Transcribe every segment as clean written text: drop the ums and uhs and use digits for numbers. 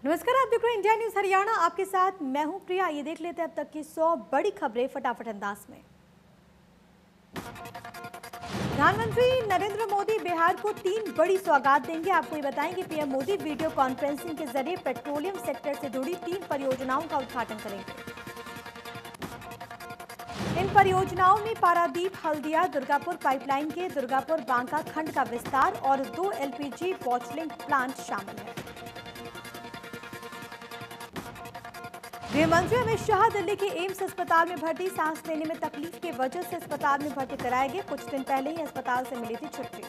नमस्कार, आप देख रहे हैं इंडिया न्यूज हरियाणा। आपके साथ मैं हूं प्रिया। ये देख लेते हैं अब तक की 100 बड़ी खबरें फटाफट अंदाज में। प्रधानमंत्री नरेंद्र मोदी बिहार को 3 बड़ी सौगात देंगे। आपको ये बताएं कि पीएम मोदी वीडियो कॉन्फ्रेंसिंग के जरिए पेट्रोलियम सेक्टर से जुड़ी 3 परियोजनाओं का उद्घाटन करेंगे। इन परियोजनाओं में पारादीप हल्दिया दुर्गापुर पाइपलाइन के दुर्गापुर बांका खंड का विस्तार और 2 एलपीजी बॉटलिंग प्लांट शामिल है। गृह मंत्री अमित शाह दिल्ली के एम्स अस्पताल में भर्ती। सांस लेने में तकलीफ की वजह से अस्पताल में भर्ती कराए गए। कुछ दिन पहले ही अस्पताल से मिली थी छुट्टी।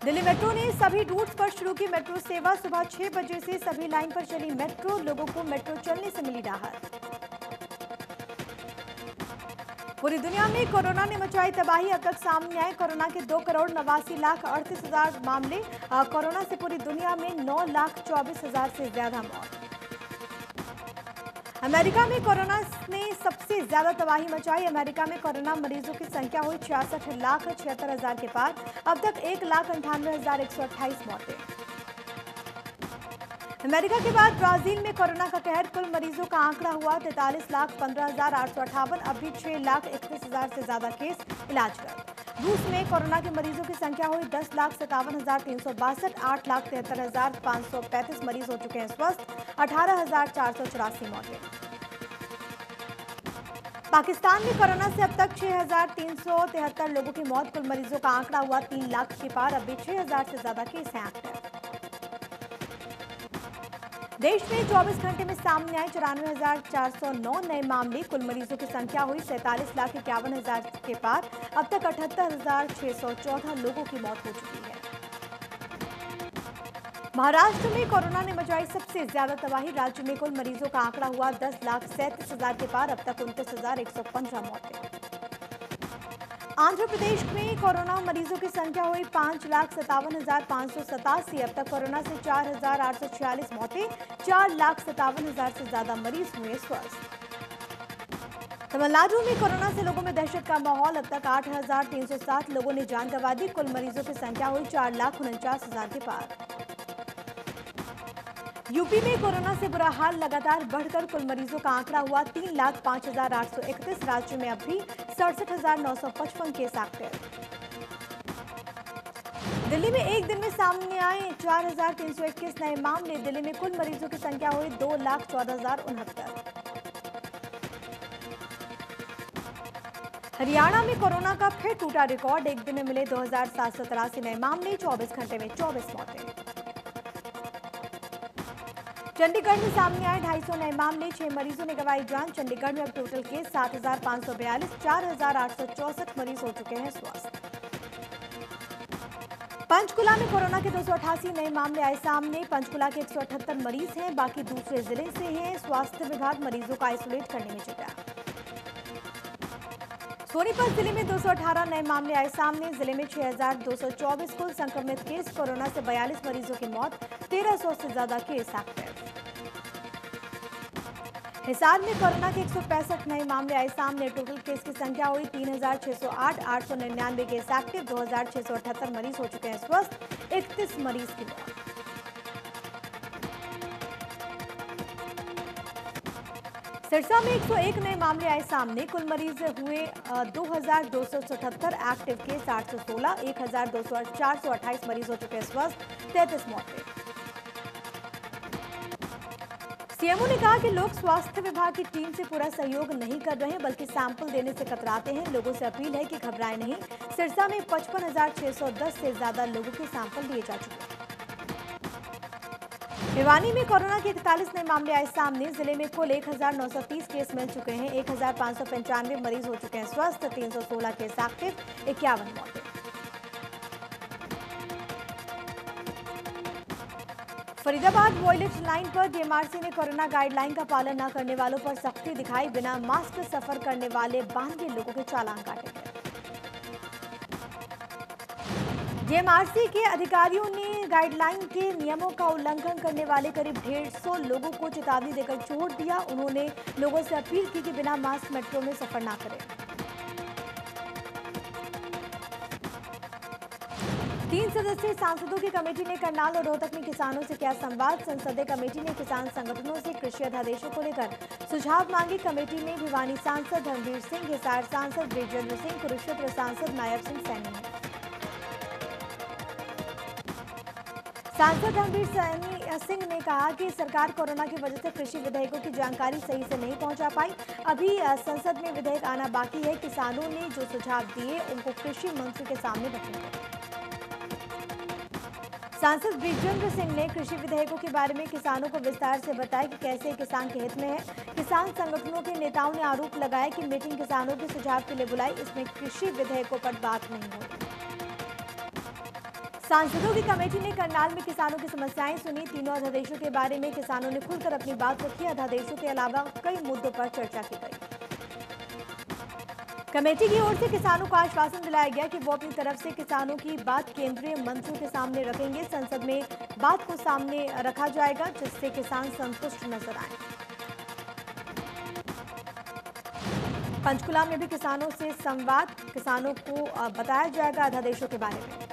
दिल्ली मेट्रो ने सभी रूट्स पर शुरू की मेट्रो सेवा। सुबह 6 बजे से सभी लाइन पर चली मेट्रो। लोगों को मेट्रो चलने से मिली राहत। पूरी दुनिया में कोरोना ने मचाई तबाही। अब तक सामने आए कोरोना के 2,89,38,000 मामले। कोरोना से पूरी दुनिया में 9,24,000 से ज्यादा मौत। अमेरिका में कोरोना ने सबसे ज्यादा तबाही मचाई। अमेरिका में कोरोना मरीजों की संख्या हुई 66,76,000 के पार। अब तक 1,98,128 मौतें। अमेरिका के बाद ब्राजील में कोरोना का कहर। कुल मरीजों का आंकड़ा हुआ 43,15,858। अभी 6,31,000 से ज्यादा केस इलाजरत। रूस में कोरोना के मरीजों की संख्या हुई 10,57,362। 8,73,535 मरीज हो चुके हैं स्वस्थ। 18,484 मौतें। पाकिस्तान में कोरोना से अब तक 6,373 लोगों की मौत। कुल मरीजों का आंकड़ा हुआ 3 लाख के पार। अभी 6,000 से ज्यादा केस हैं एक्टिव। देश में 24 घंटे में सामने आए 94,409 नए मामले। कुल मरीजों की संख्या हुई 47,51,000 के पार। अब तक 78,614 लोगों की मौत हो चुकी है। महाराष्ट्र में कोरोना ने मचाई सबसे ज्यादा तबाही। राज्य में कुल मरीजों का आंकड़ा हुआ 10,37,000 के पार। अब तक 29,115 मौतें। आंध्र प्रदेश में कोरोना मरीजों की संख्या हुई 5,57,587। अब तक कोरोना से 4,846 मौतें। 4,57,000 से ज्यादा मरीज हुए स्वस्थ। तमिलनाडु में कोरोना से लोगों में दहशत का माहौल। अब तक 8,307 लोगों ने जान गंवा दी। कुल मरीजों की संख्या हुई 4,49,000 के पार। यूपी में कोरोना से बुरा हाल लगातार बढ़कर कुल मरीजों का आंकड़ा हुआ 3,05,831। राज्य में अब भी 67,955 केस एक्टिव। दिल्ली में एक दिन में सामने आए 4,321 नए मामले। दिल्ली में कुल मरीजों की संख्या हुई 2,14,069। हरियाणा में कोरोना का फिर टूटा रिकॉर्ड। एक दिन में मिले 2,783 नए मामले। 24 घंटे में 24 मौतें। चंडीगढ़ में सामने आए 250 नए मामले। 6 मरीजों ने गंवाई जान। चंडीगढ़ में अब टोटल केस 7,542। 4,864 मरीज हो चुके हैं स्वस्थ। पंचकुला में कोरोना के 288 नए मामले आए सामने। पंचकुला के 178 मरीज हैं, बाकी दूसरे जिले से हैं। स्वास्थ्य विभाग मरीजों को आइसोलेट करने में जुटा। सोनीपत जिले में 218 नए मामले आए सामने। जिले में 6,224 कुल संक्रमित केस। कोरोना से 42 मरीजों की मौत। 1,300 से ज्यादा केस एक्टिव। हिसार में कोरोना के 165 नए मामले आए सामने। टोटल केस की संख्या हुई 3,608। 899 केस एक्टिव। 2,678 मरीज हो चुके हैं स्वस्थ। 31 मरीज की मौत। सिरसा में 101 नए मामले आए सामने। कुल मरीज हुए 2,277। Active case 816। 428 मरीज हो चुके हैं स्वस्थ। 33 मौतें। सीएमओ ने कहा कि लोग स्वास्थ्य विभाग की टीम से पूरा सहयोग नहीं कर रहे हैं, बल्कि सैंपल देने से कतराते हैं। लोगों से अपील है कि घबराएं नहीं। सिरसा में 55,610 से ज्यादा लोगों के सैंपल लिए जा चुके हैं। भिवानी में कोरोना के 41 नए मामले आए सामने। जिले में कुल 1,930 केस मिल चुके हैं। 1,595 मरीज हो चुके हैं स्वस्थ। 316 केस एक्टिव। 51 मौतें। फरीदाबाद वॉयलेट लाइन पर डीएमआरसी ने कोरोना गाइडलाइन का पालन न करने वालों पर सख्ती दिखाई। बिना मास्क सफर करने वाले 92 लोगों के चालान काटे गए। डीएमआरसी के अधिकारियों ने गाइडलाइन के नियमों का उल्लंघन करने वाले करीब 150 लोगों को चेतावनी देकर छोड़ दिया। उन्होंने लोगों से अपील की कि बिना मास्क मेट्रो में सफर न करें। तीन सदस्यीय सांसदों की कमेटी ने करनाल और रोहतक में किसानों से किया संवाद। संसदीय कमेटी ने किसान संगठनों से कृषि अध्यादेशों को लेकर सुझाव मांगे। कमेटी में भिवानी सांसद धर्मवीर सिंह, हिसार सांसद बृजेंद्र सिंह, कुरुक्षेत्र सांसद नायब सिंह सैनी हैं। सांसद धर्मवीर सिंह ने कहा कि सरकार कोरोना की वजह से कृषि विधेयकों की जानकारी सही से नहीं पहुंचा पाई। अभी संसद में विधेयक आना बाकी है। किसानों ने जो सुझाव दिए उनको कृषि मंत्री के सामने रखेंगे। सांसद बृजेंद्र सिंह ने कृषि विधेयकों के बारे में किसानों को विस्तार से बताया कि कैसे किसान के हित में है। किसान संगठनों के नेताओं ने आरोप लगाया कि मीटिंग किसानों के सुझाव के लिए बुलाई, इसमें कृषि विधेयकों पर बात नहीं हुई। सांसदों की कमेटी ने करनाल में किसानों की समस्याएं सुनी। तीनों अध्यादेशों के बारे में किसानों ने खुलकर अपनी बात रखी। अध्यादेशों के अलावा कई मुद्दों पर चर्चा की गई। कमेटी की ओर से किसानों को आश्वासन दिलाया गया कि वो अपनी तरफ से किसानों की बात केंद्रीय मंत्रियों के सामने रखेंगे। संसद में बात को सामने रखा जाएगा जिससे किसान संतुष्ट नजर आए। पंचकुला में भी किसानों से संवाद, किसानों को बताया जाएगा अध्यादेशों के बारे में।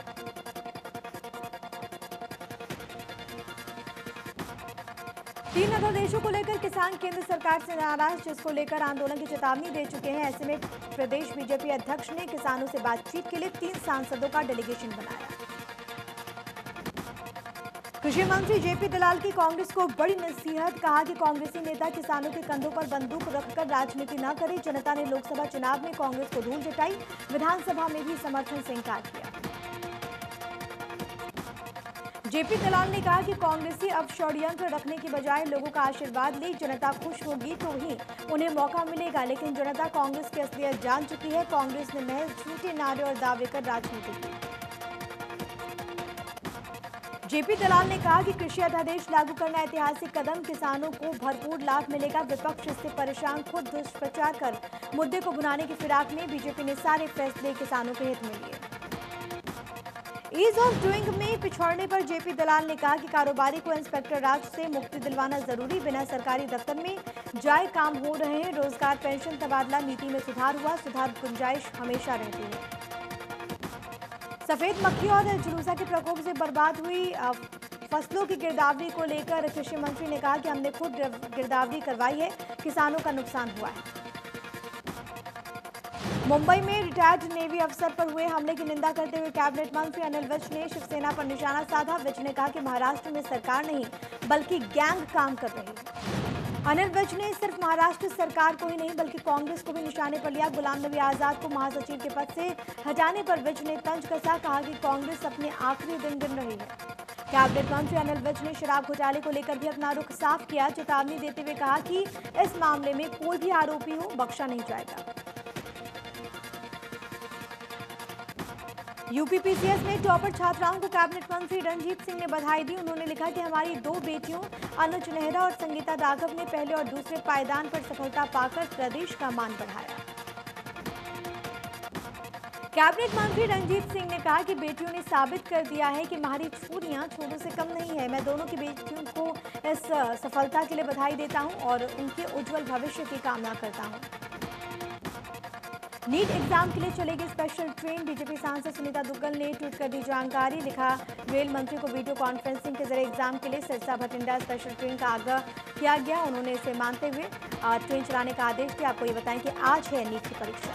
तीन अध्यादेशों को लेकर किसान केंद्र सरकार से नाराज, जिसको लेकर आंदोलन की चेतावनी दे चुके हैं। ऐसे में प्रदेश बीजेपी अध्यक्ष ने किसानों से बातचीत के लिए 3 सांसदों का डेलीगेशन बनाया। कृषि मंत्री जेपी दलाल की कांग्रेस को बड़ी नसीहत, कहा कि कांग्रेसी नेता किसानों के कंधों पर बंदूक रखकर राजनीति न करे। जनता ने लोकसभा चुनाव में कांग्रेस को धूल चटाई, विधानसभा में भी समर्थन से इंकार किया। जेपी दलाल ने कहा कि कांग्रेसी अब षड्यंत्र रखने की बजाय लोगों का आशीर्वाद ले। जनता खुश होगी तो ही उन्हें मौका मिलेगा, लेकिन जनता कांग्रेस की असलियत जान चुकी है। कांग्रेस ने महज झूठे नारे और दावे कर राजनीति की। जेपी दलाल ने कहा कि कृषि अध्यादेश लागू करना ऐतिहासिक कदम, किसानों को भरपूर लाभ मिलेगा। विपक्ष इससे परेशान खुद दुष्प्रचार कर मुद्दे को भुनाने की फिराक में। बीजेपी ने सारे फैसले किसानों के हित में लिए। ईज ऑफ डूइंग में पिछड़ने पर जेपी दलाल ने कहा कि कारोबारी को इंस्पेक्टर राज से मुक्ति दिलवाना जरूरी, बिना सरकारी दफ्तर में जाए काम हो रहे हैं। रोजगार, पेंशन, तबादला नीति में सुधार हुआ, सुधार गुंजाइश हमेशा रहती है। सफेद मक्खी और जुलूसा के प्रकोप से बर्बाद हुई फसलों की गिरदावरी को लेकर कृषि मंत्री ने कहा कि हमने खुद गिरदावरी करवाई है, किसानों का नुकसान हुआ है। मुंबई में रिटायर्ड नेवी अफसर पर हुए हमले की निंदा करते हुए कैबिनेट मंत्री अनिल विज ने शिवसेना पर निशाना साधा। विज ने कहा कि महाराष्ट्र में सरकार नहीं बल्कि गैंग काम कर रही है। अनिल विज ने सिर्फ महाराष्ट्र सरकार को ही नहीं बल्कि कांग्रेस को भी निशाने पर लिया। गुलाम नबी आजाद को महासचिव के पद से हटाने पर विज ने तंज कसा, कहा कि कांग्रेस अपने आखिरी दिन गिन रही है। कैबिनेट मंत्री अनिल विज ने शराब घोटाले को लेकर भी अपना रुख साफ किया, चेतावनी देते हुए कहा कि इस मामले में कोई भी आरोपी हो बख्शा नहीं जाएगा। यूपीपीसीएस में टॉपर छात्राओं को कैबिनेट मंत्री रणजीत सिंह ने बधाई दी। उन्होंने लिखा कि हमारी 2 बेटियों अनुज नेहरा और संगीता राघव ने पहले और दूसरे पायदान पर सफलता पाकर प्रदेश का मान बढ़ाया। कैबिनेट मंत्री रणजीत सिंह ने कहा कि बेटियों ने साबित कर दिया है कि हमारी छुरियां छोरों से कम नहीं है। मैं दोनों की बेटियों को इस सफलता के लिए बधाई देता हूं और उनके उज्जवल भविष्य की कामना करता हूं। नीट एग्जाम के लिए चलेगी स्पेशल ट्रेन, बीजेपी सांसद सुनीता दुग्गल ने ट्वीट कर दी जानकारी। लिखा, रेल मंत्री को वीडियो कॉन्फ्रेंसिंग के जरिए एग्जाम के लिए सिरसा भटिंडा स्पेशल ट्रेन का आग्रह किया गया। उन्होंने इसे मानते हुए ट्रेन चलाने का आदेश दिया। आपको ये बताएं कि आज है नीट की परीक्षा।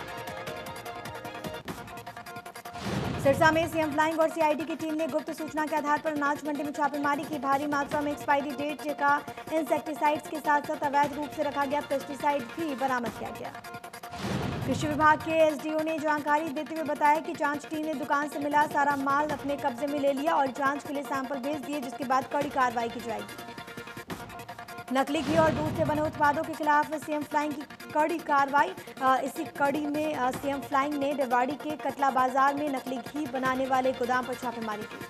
सिरसा में सीएम फ्लाइंग और सीआईडी की टीम ने गुप्त सूचना के आधार पर अनाज मंडी में छापेमारी की। भारी मात्रा में एक्सपायरी डेट का इंसेक्टिसाइड्स के साथ साथ अवैध रूप से रखा गया पेस्टिसाइड भी बरामद किया गया। कृषि विभाग के एसडीओ ने जानकारी देते हुए बताया कि जांच टीम ने दुकान से मिला सारा माल अपने कब्जे में ले लिया और जांच के लिए सैंपल भेज दिए, जिसके बाद कड़ी कार्रवाई की जाएगी। नकली घी और दूध से बने उत्पादों के खिलाफ सीएम फ्लाइंग की कड़ी कार्रवाई। इसी कड़ी में सीएम फ्लाइंग ने रेवाड़ी के कटला बाजार में नकली घी बनाने वाले गोदाम पर छापेमारी की।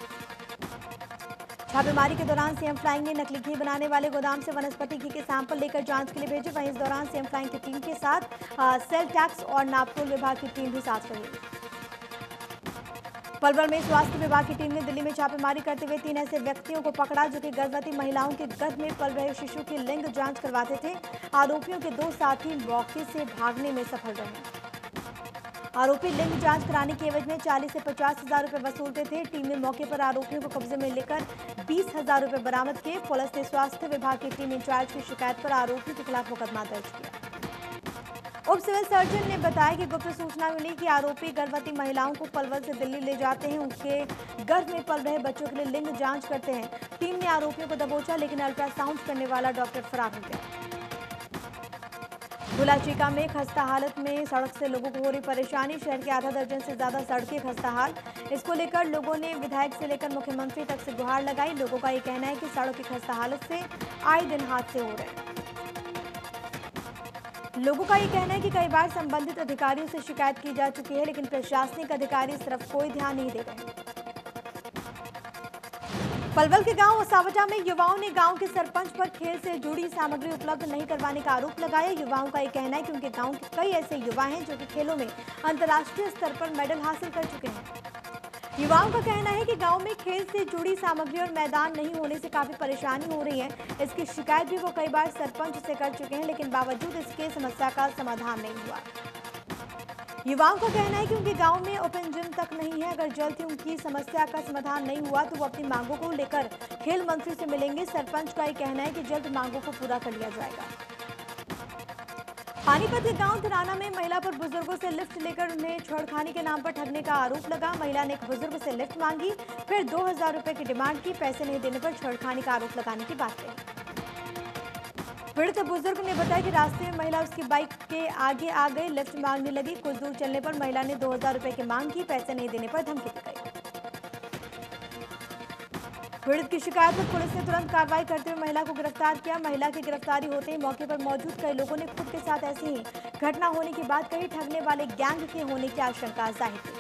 छापेमारी के दौरान सीएम फ्लाइंग ने नकली घी बनाने वाले गोदाम से वनस्पति घी के सैंपल लेकर जांच के लिए भेजे। वहीं इस दौरान सीएम फ्लाइंग की टीम के साथ सेल टैक्स और नापतोल विभाग की टीम भी साथ रही। पलवल में स्वास्थ्य विभाग की टीम ने दिल्ली में छापेमारी करते हुए 3 ऐसे व्यक्तियों को पकड़ा जो कि गर्भवती महिलाओं के गर्भ में पल रहे शिशु की लिंग जांच करवाते थे। आरोपियों के 2 साथी मौके से भागने में सफल रहे। आरोपी लिंग जांच कराने की एवज में 40 से 50 हजार रुपए वसूलते थे। टीम ने मौके पर आरोपियों को कब्जे में लेकर 20,000 रुपए बरामद किए। पुलिस ने स्वास्थ्य विभाग की टीम इंचार्ज की शिकायत पर आरोपी के खिलाफ मुकदमा दर्ज किया। उप सिविल सर्जन ने बताया कि गुप्त सूचना मिली कि आरोपी गर्भवती महिलाओं को पलवल से दिल्ली ले जाते हैं। उनके गर्भ में पल रहे बच्चों के लिए लिंग जांच करते हैं। टीम ने आरोपियों को दबोचा, लेकिन अल्ट्रासाउंड करने वाला डॉक्टर फरार हो गया। गुलाचीका में खस्ता हालत में सड़क से लोगों को हो रही परेशानी। शहर के आधा दर्जन से ज्यादा सड़कें खस्ता हाल। इसको लेकर लोगों ने विधायक से लेकर मुख्यमंत्री तक से गुहार लगाई। लोगों का ये कहना है कि सड़क की खस्ता हालत से आए दिन हादसे हो रहे हैं। लोगों का ये कहना है कि कई बार संबंधित अधिकारियों से शिकायत की जा चुकी है, लेकिन प्रशासनिक अधिकारी इस तरफ कोई ध्यान नहीं दे रहे। पलवल के गांव ओसावटा में युवाओं ने गांव के सरपंच पर खेल से जुड़ी सामग्री उपलब्ध नहीं करवाने का आरोप लगाया। युवाओं का ये कहना है कि उनके गांव के कई ऐसे युवा हैं जो कि खेलों में अंतर्राष्ट्रीय स्तर पर मेडल हासिल कर चुके हैं। युवाओं का कहना है कि गांव में खेल से जुड़ी सामग्री और मैदान नहीं होने से काफी परेशानी हो रही है। इसकी शिकायत भी वो कई बार सरपंच से कर चुके हैं, लेकिन बावजूद इसके समस्या का समाधान नहीं हुआ। युवाओं का कहना है कि उनके गांव में ओपन जिम तक नहीं है। अगर जल्द ही उनकी समस्या का समाधान नहीं हुआ तो वो अपनी मांगों को लेकर खेल मंत्री से मिलेंगे। सरपंच का ये कहना है कि जल्द मांगों को पूरा कर लिया जाएगा। पानीपत के गांव तिराना में महिला पर बुजुर्गों से लिफ्ट लेकर उन्हें छेड़खानी के नाम पर ठगने का आरोप लगा। महिला ने एक बुजुर्ग से लिफ्ट मांगी, फिर 2,000 रुपए की डिमांड की। पैसे नहीं देने पर छेड़खानी का आरोप लगाने की बात कही। पीड़ित बुजुर्ग ने बताया कि रास्ते में महिला उसकी बाइक के आगे आ गई, लिफ्ट मांगने लगी। कुछ दूर चलने पर महिला ने 2,000 रुपए की मांग की। पैसे नहीं देने पर धमकी दी गई। पीड़ित की शिकायत पर पुलिस ने तुरंत कार्रवाई करते हुए महिला को गिरफ्तार किया। महिला की गिरफ्तारी होते ही मौके पर मौजूद कई लोगों ने खुद के साथ ऐसी ही घटना होने की बात कही। ठगने वाले गैंग के होने की आशंका जाहिर की।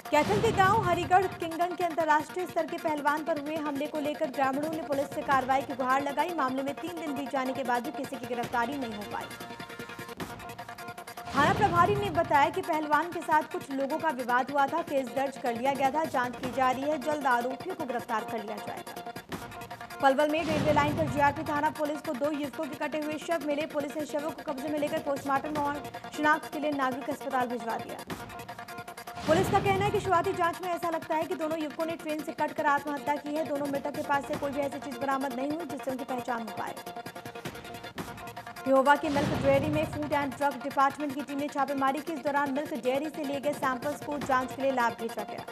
कैथल के गांव हरिगढ़ किंगन के अंतर्राष्ट्रीय स्तर के पहलवान पर हुए हमले को लेकर ग्रामीणों ने पुलिस से कार्रवाई की गुहार लगाई। मामले में 3 दिन बीत जाने के बाद भी किसी की गिरफ्तारी नहीं हो पाई। थाना प्रभारी ने बताया कि पहलवान के साथ कुछ लोगों का विवाद हुआ था। केस दर्ज कर लिया गया था, जांच की जा रही है। जल्द आरोपियों को गिरफ्तार कर लिया जाएगा। पलवल में रेलवे लाइन पर जीआरपी थाना पुलिस को 2 युवकों के कटे हुए शव मिले। पुलिस ने शवों को कब्जे में लेकर पोस्टमार्टम और शिनाख्त के लिए नागरिक अस्पताल भिजवा दिया। पुलिस का कहना है कि शुरुआती जांच में ऐसा लगता है कि दोनों युवकों ने ट्रेन से कटकर आत्महत्या की है। दोनों मृतक के पास से कोई भी ऐसी चीज बरामद नहीं हुई जिससे उनकी पहचान हो पाए। पिहोवा की मिल्क डेयरी में फूड एंड ड्रग डिपार्टमेंट की टीम ने छापेमारी की। इस दौरान मिल्क डेयरी से लिए गए सैंपल्स को जांच के लिए लैब भेजा गया।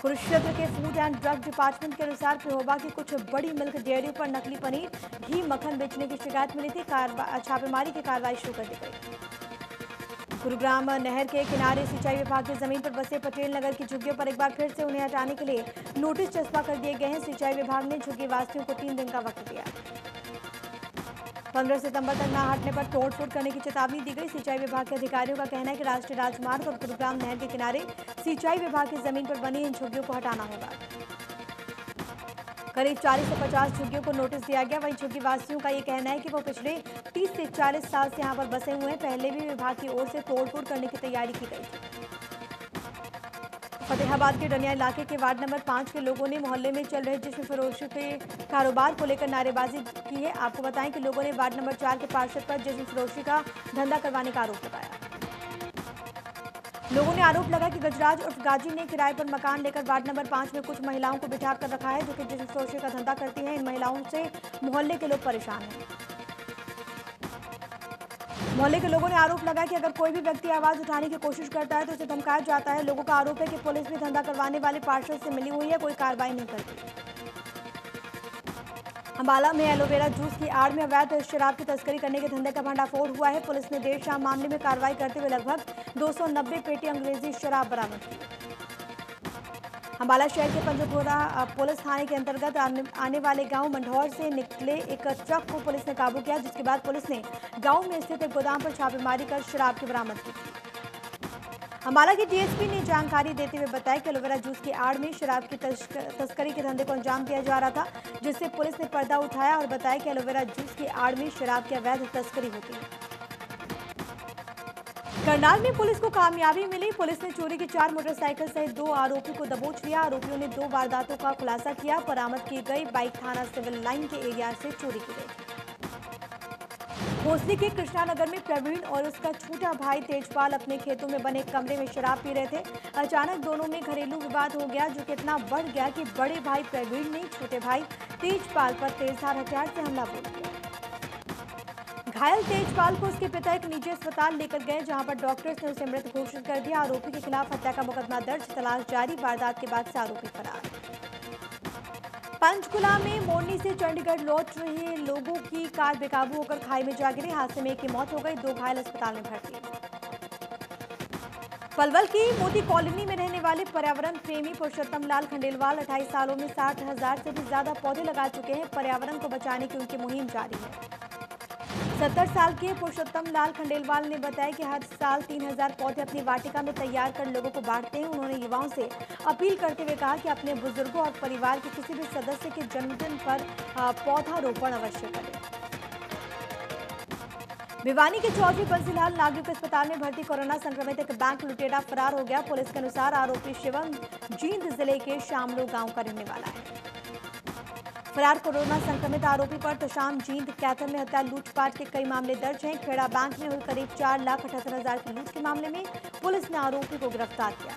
कुरुक्षेत्र के फूड एंड ड्रग डिपार्टमेंट के अनुसार पिहोवा की कुछ बड़ी मिल्क डेयरियों पर नकली पनीर, घी, मक्खन बेचने की शिकायत मिली थी। छापेमारी की कार्रवाई शुरू कर दी गई। गुरुग्राम नहर के किनारे सिंचाई विभाग की जमीन पर बसे पटेल नगर की झुग्गियों पर एक बार फिर से उन्हें हटाने के लिए नोटिस चस्पा कर दिए गए हैं। सिंचाई विभाग ने झुग्गी वासियों को 3 दिन का वक्त दिया। 15 सितंबर तक न हटने पर तोड़फोड़ करने की चेतावनी दी गई। सिंचाई विभाग के अधिकारियों का कहना है कि राष्ट्रीय राजमार्ग और गुरुग्राम नहर के किनारे सिंचाई विभाग की जमीन पर बनी इन झुग्गियों को हटाना होगा। करीब 40 से 50 झुग्गियों को नोटिस दिया गया। वहीं झुग्गी वासियों का ये कहना है कि वो पिछले 30 से 40 साल से यहाँ पर बसे हुए हैं। पहले भी विभाग की ओर से तोड़फोड़ करने की तैयारी की गई थी। फतेहाबाद के डनिया इलाके के वार्ड नंबर 5 के लोगों ने मोहल्ले में चल रहे जिस्म फरोशी के कारोबार को लेकर नारेबाजी की है। आपको बताएं कि लोगों ने वार्ड नंबर 4 के पार्षद पर जिस्म फरोशी का धंधा करवाने का आरोप लगाया। लोगों ने आरोप लगा कि गजराज उर्फ गाजी ने किराए पर मकान लेकर वार्ड नंबर 5 में कुछ महिलाओं को बिठा कर रखा है जो कि जिस्म फरोशी का धंधा करती हैं। इन महिलाओं से मोहल्ले के लोग परेशान हैं। मोहल्ले के लोगों ने आरोप लगाया कि अगर कोई भी व्यक्ति आवाज उठाने की कोशिश करता है तो उसे धमकाया जाता है। लोगों का आरोप है कि पुलिस भी धंधा करवाने वाले पार्षद से मिली हुई है, कोई कार्रवाई नहीं करती। अंबाला में एलोवेरा जूस की आड़ में अवैध शराब की तस्करी करने के धंधे का भंडाफोड़ हुआ है। पुलिस ने देर शाम मामले में कार्रवाई करते हुए लगभग 290 पेटी अंग्रेजी शराब बरामद की। अंबाला शहर के पंजोखोरा पुलिस थाने के अंतर्गत आने वाले गांव मंढौर से निकले एक ट्रक को पुलिस ने काबू किया, जिसके बाद पुलिस ने गांव में स्थित एक गोदाम पर छापेमारी कर शराब की बरामद की। अंबाला के डीएसपी ने जानकारी देते हुए बताया कि एलोवेरा जूस की आड़ में शराब की तस्करी के धंधे को अंजाम दिया जा रहा था, जिससे पुलिस ने पर्दा उठाया और बताया कि एलोवेरा जूस की आड़ में शराब की अवैध तस्करी होती है। करनाल में पुलिस को कामयाबी मिली। पुलिस ने चोरी की 4 मोटरसाइकिल सहित 2 आरोपी को दबोच लिया। आरोपियों ने 2 वारदातों का खुलासा किया। बरामद की गई बाइक थाना सिविल लाइन के एरिया से चोरी की गई। भोसली के कृष्णानगर में प्रवीण और उसका छोटा भाई तेजपाल अपने खेतों में बने कमरे में शराब पी रहे थे। अचानक दोनों में घरेलू विवाद हो गया, जो कितना बढ़ गया कि बड़े भाई प्रवीण ने छोटे भाई तेजपाल पर तेजधार हथियार से हमला बोल दिया। घायल तेजपाल को उसके पिता एक निजी अस्पताल लेकर गए, जहां पर डॉक्टर्स ने उसे मृत घोषित कर दिया। आरोपी के खिलाफ हत्या का मुकदमा दर्ज, तलाश जारी। वारदात के बाद से आरोपी फरार। पंचकुला में मोरनी से चंडीगढ़ लौट रहे लोगों की कार बेकाबू होकर खाई में जा गिरी। हादसे में एक की मौत हो गई, 2 घायल अस्पताल में भर्ती। पलवल की मोती कॉलोनी में रहने वाले पर्यावरण प्रेमी पुरुषोत्तम लाल खंडेलवाल 28 सालों में 60,000 से भी ज्यादा पौधे लगा चुके हैं। पर्यावरण को बचाने की उनकी मुहिम जारी है। 70 साल के पुरुषोत्तम लाल खंडेलवाल ने बताया कि हर साल 3,000 पौधे अपनी वाटिका में तैयार कर लोगों को बांटते हैं। उन्होंने युवाओं से अपील करते हुए कहा कि अपने बुजुर्गों और परिवार के किसी भी सदस्य के जन्मदिन पर पौधारोपण अवश्य करें। भिवानी के चौधरी बंसीलाल नागरिक अस्पताल में भर्ती कोरोना संक्रमित एक बैंक लुटेरा फरार हो गया। पुलिस के अनुसार आरोपी शिवम जींद जिले के शामलो गांव का रहने वाला है। फरार कोरोना संक्रमित आरोपी पर तशाम जींद कैथल में हत्या लूटपाट के कई मामले दर्ज हैं। खेड़ा बैंक में हुई करीब 4,78,000 की लूट के मामले में पुलिस ने आरोपी को गिरफ्तार किया।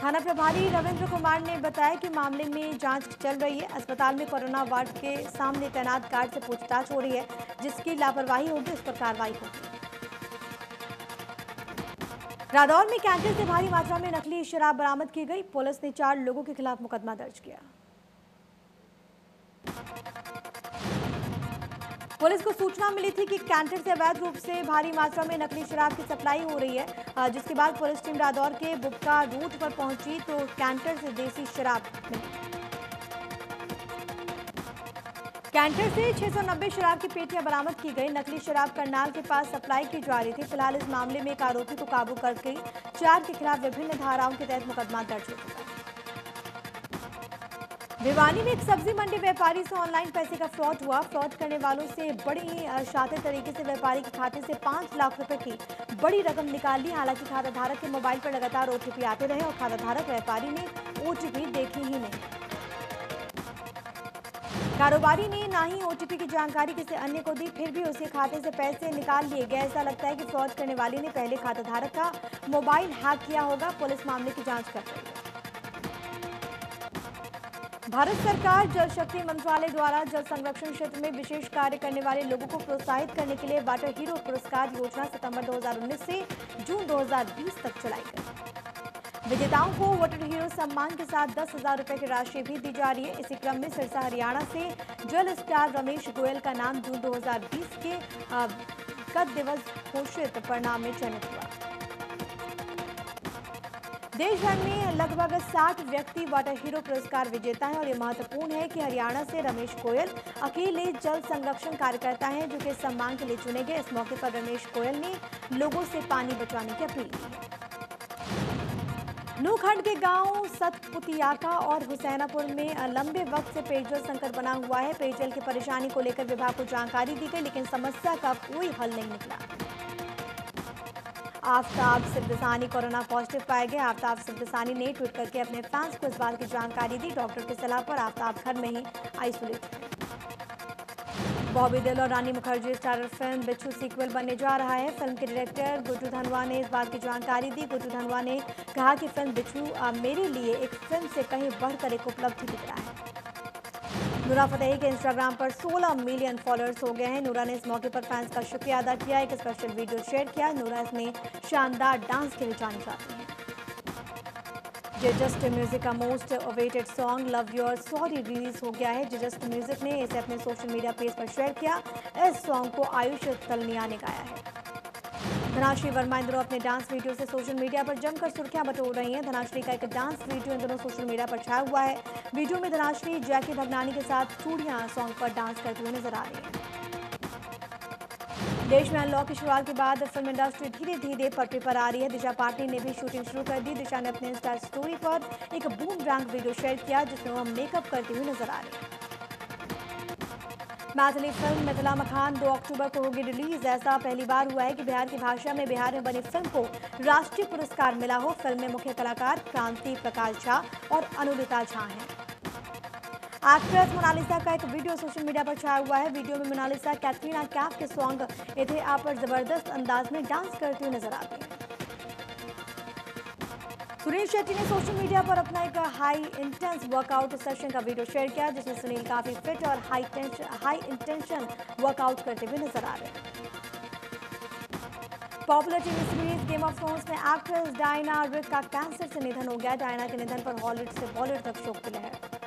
थाना प्रभारी रविंद्र कुमार ने बताया कि मामले में जांच चल रही है। अस्पताल में कोरोना वार्ड के सामने तैनात गार्ड से पूछताछ हो रही है। जिसकी लापरवाही होगी उस पर कार्रवाई होगी। रादौर में कैंटीन से भारी मात्रा में नकली शराब बरामद की गई। पुलिस ने 4 लोगों के खिलाफ मुकदमा दर्ज किया। पुलिस को सूचना मिली थी कि कैंटीन से अवैध रूप से भारी मात्रा में नकली शराब की सप्लाई हो रही है, जिसके बाद पुलिस टीम रादौर के बुबका रूट पर पहुंची तो कैंटर से देसी शराब मिली। कैंटर से 690 शराब की पेटियां बरामद की गई। नकली शराब करनाल के पास सप्लाई की जा रही थी। फिलहाल इस मामले में एक आरोपी को काबू करके 4 के खिलाफ विभिन्न धाराओं के तहत मुकदमा दर्ज हो चुका है। भिवानी में एक सब्जी मंडी व्यापारी से ऑनलाइन पैसे का फ्रॉड हुआ। फ्रॉड करने वालों से बड़ी शातिर तरीके से व्यापारी के खाते से 5 लाख रुपए की बड़ी रकम निकाल ली। हालांकि खाताधारक के मोबाइल पर लगातार ओटीपी आते रहे और खाताधारक व्यापारी ने ओटीपी देखी ही नहीं। कारोबारी ने ना ही ओटीपी की जानकारी किसी अन्य को दी, फिर भी उसके खाते से पैसे निकाल लिए गए। ऐसा लगता है कि फ्रॉड करने वाले ने पहले खाताधारक का मोबाइल हैक किया होगा। पुलिस मामले की जांच कर रही है। भारत सरकार जल शक्ति मंत्रालय द्वारा जल संरक्षण क्षेत्र में विशेष कार्य करने वाले लोगों को प्रोत्साहित करने के लिए वाटर हीरो पुरस्कार योजना सितंबर 2019 से जून 2020 तक चलाई गई। विजेताओं को वाटर हीरो सम्मान के साथ 10,000 रुपए की राशि भी दी जा रही है। इसी क्रम में सिरसा हरियाणा से जल स्टार रमेश गोयल का नाम जून 2020 के गत दिवस घोषित परिणाम में चयनित हुआ। देश भर में लगभग 60 व्यक्ति वाटर हीरो पुरस्कार विजेता हैं और ये महत्वपूर्ण है कि हरियाणा से रमेश गोयल अकेले जल संरक्षण कार्यकर्ता हैं जो कि सम्मान के लिए चुने गए। इस मौके पर रमेश गोयल ने लोगों से पानी बचाने की अपील की है। नूखंड के गांव सतपुतियाका और हुसैनापुर में लंबे वक्त से पेयजल संकट बना हुआ है। पेयजल की परेशानी को लेकर विभाग को जानकारी दी गई, लेकिन समस्या का कोई हल नहीं निकला। आफ्ताब सिद्दसानी कोरोना पॉजिटिव पाए गए। आफ्ताब सिद्दसानी ने ट्वीट करके अपने फैंस को इस बात की जानकारी दी। डॉक्टर की सलाह पर आफ्ताब घर में ही आइसोलेट है। बॉबी देओल और रानी मुखर्जी स्टारर फिल्म बिच्छू सीक्वल बनने जा रहा है। फिल्म के डायरेक्टर गुड्डू धनवा ने इस बात की जानकारी दी। गुड्डू धनवा ने कहा कि फिल्म बिच्छू मेरे लिए एक फिल्म से कहीं बढ़कर एक उपलब्धि दिख रहा है। नूरा फतेही के इंस्टाग्राम पर 16 मिलियन फॉलोअर्स हो गए हैं। नूरा ने इस मौके पर फैंस का शुक्रिया अदा किया, एक स्पेशल वीडियो शेयर किया। नूरा इसमें शानदार डांस के लिए जानी जाती हैं। जस्ट म्यूजिक का most awaited song love your sorry release हो गया है। जस्ट म्यूजिक ने इसे अपने सोशल मीडिया पेज पर शेयर किया। इस सॉन्ग को आयुष तलनिया ने गाया है। धनाश्री वर्मा इन दिनों अपने डांस वीडियो से सोशल मीडिया पर जमकर सुर्खियां बटोर रही हैं। धनाश्री का एक डांस वीडियो इन दिनों सोशल मीडिया पर छाया हुआ है। वीडियो में धनाश्री जैकी भगनानी के साथ चूड़ियां सॉन्ग पर डांस करते हुए नजर आ रही हैं। देश में अनलॉक की शुरुआत के बाद फिल्म इंडस्ट्री धीरे धीरे पटरी पर आ रही है। दिशा पाटनी ने भी शूटिंग शुरू कर दी। दिशा ने अपने इंस्टा स्टोरी पर एक बूमरैंग वीडियो शेयर किया जिसमें वो मेकअप करती हुई नजर आ रही है। मैथिली फिल्म मिथिला मखान 2 अक्टूबर को होगी रिलीज। ऐसा पहली बार हुआ है कि बिहार की भाषा में बिहार में बनी फिल्म को राष्ट्रीय पुरस्कार मिला हो। फिल्म में मुख्य कलाकार क्रांति प्रकाश झा और अनुलिता झा हैं। एक्ट्रेस मोनालिसा का एक वीडियो सोशल मीडिया पर छाया हुआ है। वीडियो में मोनालिसा कैटरीना कैफ के सॉन्ग इथे आ पर जबरदस्त अंदाज में डांस करती हुई नजर आती है। सुनील शेट्टी ने सोशल मीडिया पर अपना एक हाई इंटेंस वर्कआउट सेशन का वीडियो शेयर किया, जिसमें सुनील काफी फिट और हाई इंटेंशन वर्कआउट करते हुए नजर आ रहे हैं। Popular TV series game of thrones में एक्ट्रेस डायना रिक का कैंसर से निधन हो गया। डायना के निधन पर हॉलीवुड से बॉलीवुड तक शोक की लहर।